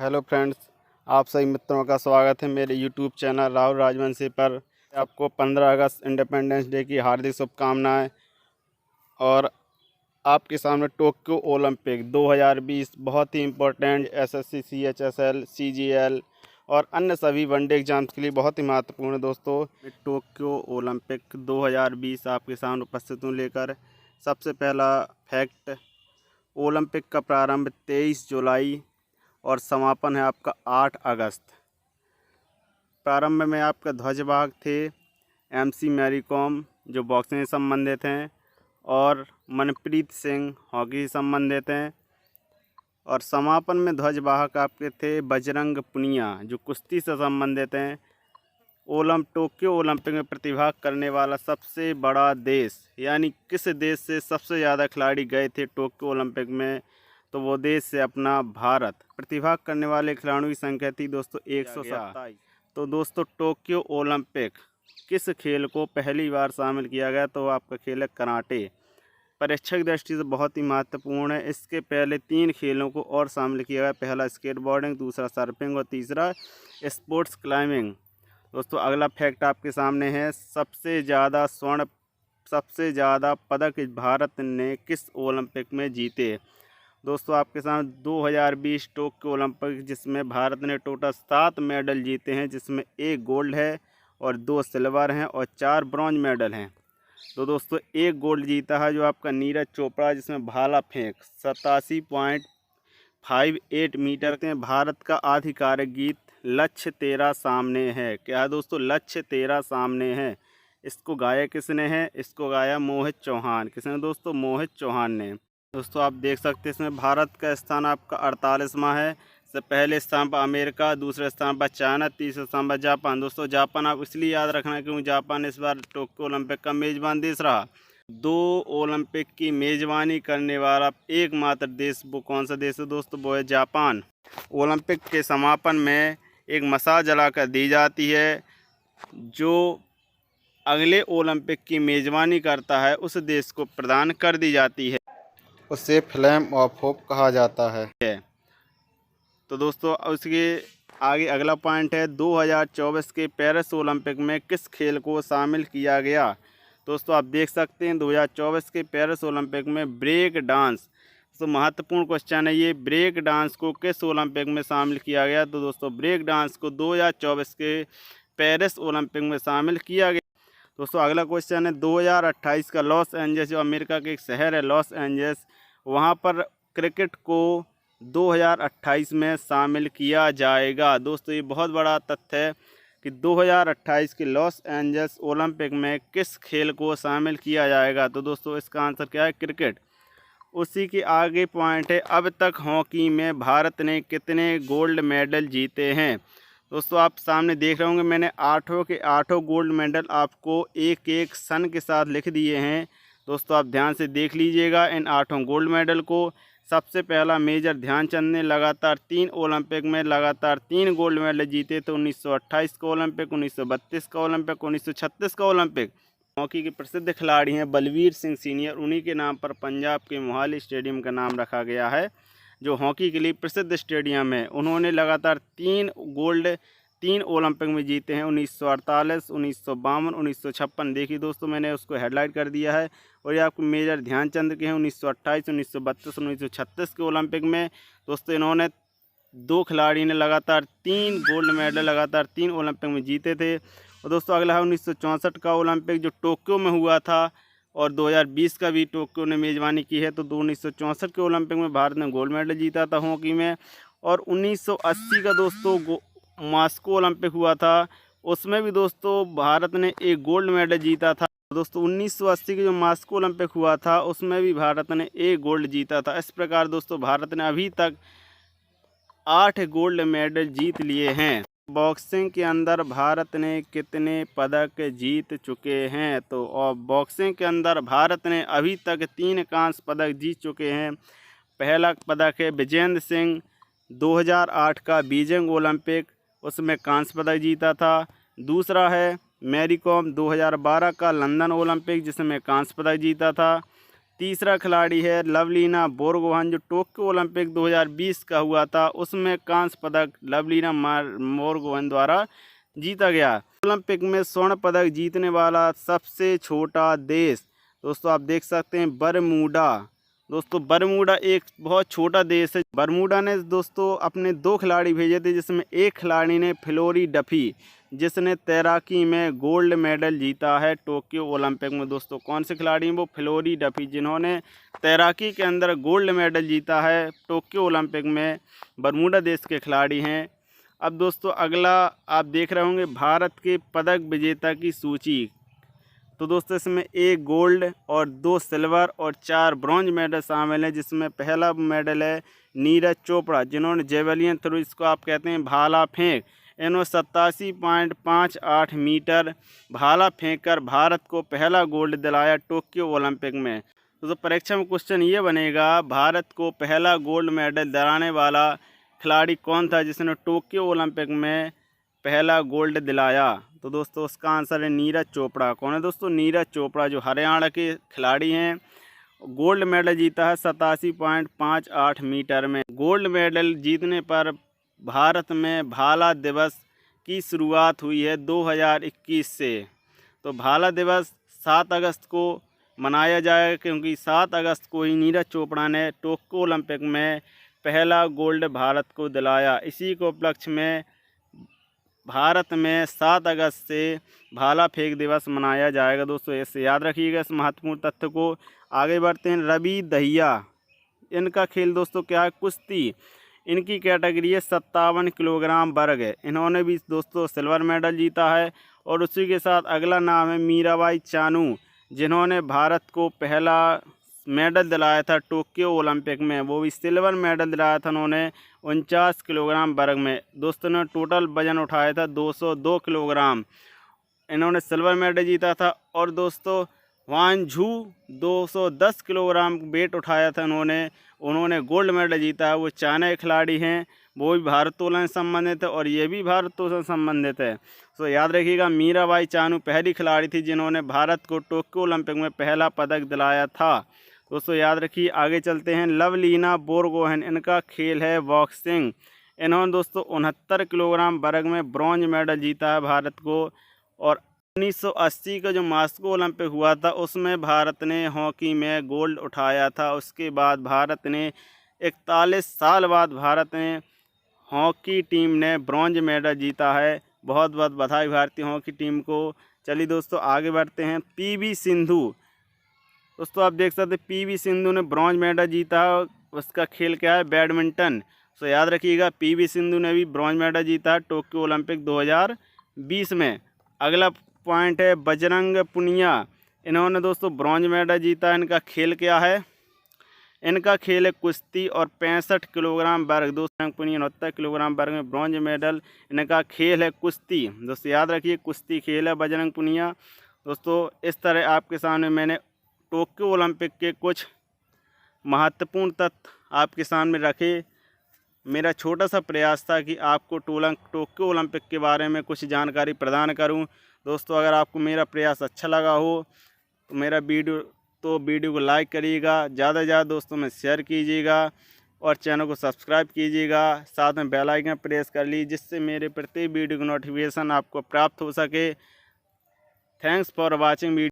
Hello friends, आप सभी मित्रों का स्वागत है मेरे यूट्यूब चैनल राहुल राजवंशी पर। आपको 15 अगस्त इंडिपेंडेंस डे की हार्दिक शुभकामनाएं। और आपके सामने टोक्यो ओलंपिक 2020 बहुत ही इम्पोर्टेंट एसएससी, सीएचएसएल, सीजीएल और अन्य सभी वनडे एग्जाम्स के लिए बहुत ही महत्वपूर्ण है दोस्तों। टोक्यो ओलंपिक 2020 आपके सामने उपस्थित हूँ लेकर। सबसे पहला फैक्ट, ओलंपिक का प्रारंभ 23 जुलाई और समापन है आपका 8 अगस्त। प्रारंभ में आपका ध्वजवाहक थे एमसी मैरी कॉम जो बॉक्सिंग से संबंधित हैं, और मनप्रीत सिंह हॉकी से संबंधित हैं, और समापन में ध्वजवाहक आपके थे बजरंग पुनिया जो कुश्ती से संबंधित हैं। टोक्यो ओलंपिक में प्रतिभाग करने वाला सबसे बड़ा देश, यानी किस देश से सबसे ज़्यादा खिलाड़ी गए थे टोक्यो ओलंपिक में, तो वो देश है अपना भारत। प्रतिभाग करने वाले खिलाड़ियों की संख्या थी दोस्तों 127। तो दोस्तों टोक्यो ओलंपिक किस खेल को पहली बार शामिल किया गया, तो आपका खेल है कराटे। परीक्षा की दृष्टि से बहुत ही महत्वपूर्ण है। इसके पहले 3 खेलों को और शामिल किया गया। पहला स्केटबोर्डिंग, दूसरा सर्फिंग और तीसरा स्पोर्ट्स क्लाइंबिंग। दोस्तों अगला फैक्ट आपके सामने है, सबसे ज़्यादा पदक भारत ने किस ओलंपिक में जीते। दोस्तों आपके सामने 2020 टोक्यो ओलंपिक, जिसमें भारत ने टोटल 7 मेडल जीते हैं, जिसमें 1 गोल्ड है और 2 सिल्वर हैं और 4 ब्रॉन्ज मेडल हैं। तो दोस्तों 1 गोल्ड जीता है जो आपका नीरज चोपड़ा, जिसमें भाला फेंक 87.58 मीटर के। भारत का आधिकारिक गीत लक्ष्य तेरा सामने है। क्या है दोस्तों? लक्ष्य तेरा सामने है। इसको गाया किसने है? इसको गाया मोहित चौहान। किसने दोस्तों? मोहित चौहान ने। दोस्तों आप देख सकते हैं इसमें भारत का स्थान आपका 48वां है। इससे पहले स्थान पर अमेरिका, दूसरे स्थान पर चाइना, तीसरे स्थान पर जापान। दोस्तों जापान आप इसलिए याद रखना क्योंकि जापान इस बार टोक्यो ओलंपिक का मेज़बान देश रहा। 2 ओलंपिक की मेज़बानी करने वाला एकमात्र देश वो कौन सा देश है दोस्तों? वो है जापान। ओलंपिक के समापन में एक मशाल जलाकर दी जाती है जो अगले ओलंपिक की मेज़बानी करता है उस देश को प्रदान कर दी जाती है। उसे फ्लेम ऑफ होप कहा जाता है। तो दोस्तों उसके आगे अगला पॉइंट है, 2024 के पेरिस ओलंपिक में किस खेल को शामिल किया गया। दोस्तों आप देख सकते हैं 2024 के पेरिस ओलंपिक में ब्रेक डांस। तो महत्वपूर्ण क्वेश्चन है ये, ब्रेक डांस को किस ओलंपिक में शामिल किया गया। तो दोस्तों ब्रेक डांस को 2024 के पेरिस ओलंपिक में शामिल किया गया। दोस्तों अगला क्वेश्चन है, 2028 का लॉस एंजल्स, जो अमेरिका के एक शहर है लॉस एंजल्स, वहाँ पर क्रिकेट को 2028 में शामिल किया जाएगा। दोस्तों ये बहुत बड़ा तथ्य है कि 2028 के लॉस एंजल्स ओलंपिक में किस खेल को शामिल किया जाएगा। तो दोस्तों इसका आंसर क्या है? क्रिकेट। उसी के आगे पॉइंट है, अब तक हॉकी में भारत ने कितने गोल्ड मेडल जीते हैं। दोस्तों आप सामने देख रहे होंगे मैंने 8 के 8 गोल्ड मेडल आपको एक एक सन के साथ लिख दिए हैं। दोस्तों आप ध्यान से देख लीजिएगा इन 8 गोल्ड मेडल को। सबसे पहला मेजर ध्यानचंद ने लगातार 3 ओलंपिक में लगातार 3 गोल्ड मेडल जीते थे। 1928 का ओलंपिक, 1932 का ओलंपिक, 1936 का ओलंपिक। हॉकी के प्रसिद्ध खिलाड़ी हैं बलवीर सिंह सीनियर, उन्हीं के नाम पर पंजाब के मोहाली स्टेडियम का नाम रखा गया है जो हॉकी के लिए प्रसिद्ध स्टेडियम है। उन्होंने लगातार 3 ओलंपिक में जीते हैं, 1948, 1952, 1956। देखिए दोस्तों मैंने उसको हेडलाइट कर दिया है। और ये आपको मेजर ध्यानचंद के हैं 1928, 1932, 1936 के ओलंपिक में। दोस्तों इन्होंने 2 खिलाड़ी ने लगातार 3 गोल्ड मेडल लगातार 3 ओलंपिक में जीते थे। और दोस्तों अगला है 1964 का ओलंपिक जो टोक्यो में हुआ था, और 2020 का भी टोक्यो ने मेज़बानी की है। तो 1964 के ओलंपिक में भारत ने गोल्ड मेडल जीता था हॉकी में। और 1980 का दोस्तों मॉस्को ओलंपिक हुआ था, उसमें भी दोस्तों भारत ने एक गोल्ड मेडल जीता था। दोस्तों 1980 के जो मॉस्को ओलंपिक हुआ था उसमें भी भारत ने एक गोल्ड जीता था। इस प्रकार दोस्तों भारत ने अभी तक 8 गोल्ड मेडल जीत लिए हैं। बॉक्सिंग के अंदर भारत ने कितने पदक जीत चुके हैं। तो और बॉक्सिंग के अंदर भारत ने अभी तक 3 कांस्य पदक जीत चुके हैं। पहला पदक है विजेंद्र सिंह 2008 का बीजिंग ओलंपिक, उसमें कांस्य पदक जीता था। दूसरा है मैरी कॉम 2012 का लंदन ओलंपिक, जिसमें कांस्य पदक जीता था। तीसरा खिलाड़ी है लवलीना बोरगोहन, जो टोक्यो ओलंपिक 2020 का हुआ था उसमें कांस्य पदक लवलीना बोरगोहन द्वारा जीता गया। ओलंपिक में स्वर्ण पदक जीतने वाला सबसे छोटा देश दोस्तों आप देख सकते हैं बरमूडा। दोस्तों बरमूडा एक बहुत छोटा देश है। बरमूडा ने दोस्तों अपने 2 खिलाड़ी भेजे थे, जिसमें एक खिलाड़ी ने फ्लोरी डफी, जिसने तैराकी में गोल्ड मेडल जीता है टोक्यो ओलंपिक में। दोस्तों कौन से खिलाड़ी हैं वो? फ्लोरी डफी, जिन्होंने तैराकी के अंदर गोल्ड मेडल जीता है टोक्यो ओलंपिक में, बरमूडा देश के खिलाड़ी हैं। अब दोस्तों अगला आप देख रहे होंगे भारत के पदक विजेता की सूची। तो दोस्तों इसमें 1 गोल्ड और 2 सिल्वर और 4 ब्रॉन्ज मेडल शामिल हैं, जिसमें पहला मेडल है नीरज चोपड़ा, जिन्होंने जेवलियन थ्रो, इसको आप कहते हैं भाला फेंक, इन्होंने 87.58 मीटर भाला फेंककर भारत को पहला गोल्ड दिलाया टोक्यो ओलंपिक में। तो परीक्षा में क्वेश्चन ये बनेगा, भारत को पहला गोल्ड मेडल दिलाने वाला खिलाड़ी कौन था जिसने टोक्यो ओलंपिक में पहला गोल्ड दिलाया? तो दोस्तों उसका आंसर है नीरज चोपड़ा। कौन है दोस्तों? नीरज चोपड़ा, जो हरियाणा के खिलाड़ी हैं। गोल्ड मेडल जीता है 87.58 मीटर में। गोल्ड मेडल जीतने पर भारत में भाला दिवस की शुरुआत हुई है 2021 से। तो भाला दिवस 7 अगस्त को मनाया जाएगा, क्योंकि 7 अगस्त को ही नीरज चोपड़ा ने टोक्यो ओलंपिक में पहला गोल्ड भारत को दिलाया। इसी को उपलक्ष्य में भारत में 7 अगस्त से भाला फेंक दिवस मनाया जाएगा। दोस्तों इससे याद रखिएगा इस महत्वपूर्ण तथ्य को। आगे बढ़ते हैं। रवि दहिया, इनका खेल दोस्तों क्या है? कुश्ती। इनकी कैटेगरी है 57 किलोग्राम वर्ग है। इन्होंने भी दोस्तों सिल्वर मेडल जीता है। और उसी के साथ अगला नाम है मीराबाई चानू, जिन्होंने भारत को पहला मेडल दिलाया था टोक्यो ओलंपिक में, वो भी सिल्वर मेडल दिलाया था उन्होंने 49 किलोग्राम वर्ग में। दोस्तों ने टोटल वजन उठाया था 202 किलोग्राम, इन्होंने सिल्वर मेडल जीता था। और दोस्तों वान झू 210 किलोग्राम वेट उठाया था उन्होंने गोल्ड मेडल जीता है। वो चाइना के खिलाड़ी हैं, वो भी भारोत्तोलन से संबंधित है और ये भी भारोत्तोलन से संबंधित है। सो याद रखिएगा मीराबाई चानू पहली खिलाड़ी थी जिन्होंने भारत को टोक्यो ओलंपिक में पहला पदक दिलाया था। दोस्तों याद रखिए। आगे चलते हैं। लवलीना बोरगोहन, इनका खेल है बॉक्सिंग। इन्होंने दोस्तों 69 किलोग्राम वर्ग में ब्रॉन्ज मेडल जीता है भारत को। और 1980 का जो मास्को ओलंपिक हुआ था उसमें भारत ने हॉकी में गोल्ड उठाया था। उसके बाद भारत ने 41 साल बाद भारत ने हॉकी टीम ने ब्रॉन्ज मेडल जीता है। बहुत बहुत बधाई भारतीय हॉकी टीम को। चलिए दोस्तों आगे बढ़ते हैं। पीवी सिंधु, दोस्तों आप देख सकते हैं पीवी सिंधु ने ब्रॉन्ज मेडल जीता है। उसका खेल क्या है? बैडमिंटन। सो याद रखिएगा पीवी सिंधु ने भी ब्रॉन्ज मेडल जीता है टोक्यो ओलंपिक 2020 में। अगला पॉइंट है बजरंग पुनिया, इन्होंने दोस्तों ब्रॉन्ज मेडल जीता है। इनका खेल क्या है? इनका खेल है कुश्ती और 65 किलोग्राम वर्ग। दोस्तों पुनिया 69 किलोग्राम वर्ग में ब्रॉन्ज मेडल। इनका खेल है कुश्ती। दोस्तों याद रखिए कुश्ती खेल है बजरंग पुनिया। दोस्तों इस तरह आपके सामने मैंने टोक्यो ओलंपिक के कुछ महत्वपूर्ण तथ्य आपके सामने रखे। मेरा छोटा सा प्रयास था कि आपको टोक्यो ओलंपिक के बारे में कुछ जानकारी प्रदान करूं। दोस्तों अगर आपको मेरा प्रयास अच्छा लगा हो तो वीडियो को लाइक करिएगा, ज़्यादा से ज़्यादा दोस्तों में शेयर कीजिएगा और चैनल को सब्सक्राइब कीजिएगा। साथ में बेल आइकन प्रेस कर लीजिए, जिससे मेरे प्रत्येक वीडियो की नोटिफिकेशन आपको प्राप्त हो सके। Thanks for watching video.